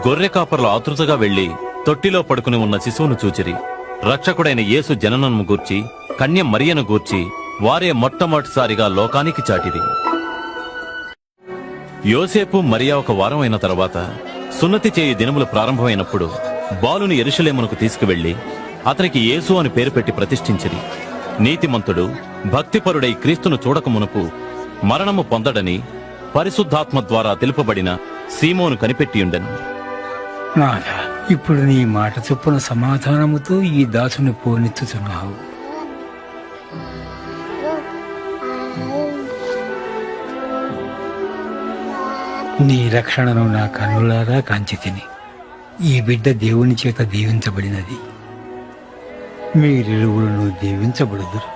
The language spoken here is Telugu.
గొర్రె కాపర్లు ఆతృతగా వెళ్లి తొట్టిలో పడుకుని ఉన్న శిశువును చూచిరి. రక్షకుడైన యేసు జననము గూర్చి కన్య మరియను గూర్చి వారే మొట్టమొదటిసారిగా లోకానికి చాటిరి. యోసేపు మరియా ఒక వారం అయిన తర్వాత సున్నతి చేయు దినములు ప్రారంభమైనప్పుడు బాలుని యెరూషలేమునకు తీసుకువెళ్లి అతనికి యేసు అని పేరు పెట్టి ప్రతిష్ఠించిరి. నీతిమంతుడు భక్తిపరుడై క్రీస్తును చూడకమునుపు మరణము పొందడని పరిశుద్ధాత్మ ద్వారా తెలుపబడిన సీమోను కనిపెట్టియుండెను. నాథా, ఇప్పుడు నీ మాట చొప్పున సమాధానముతో ఈ దాసుని పోనెత్తుతున్నావు. నీ రక్షణను నా కన్నులారా కాంచి తిని ఈ బిడ్డ దేవుని చేత దీవించబడినది. మీరిరువులను దీవించబడుదురు.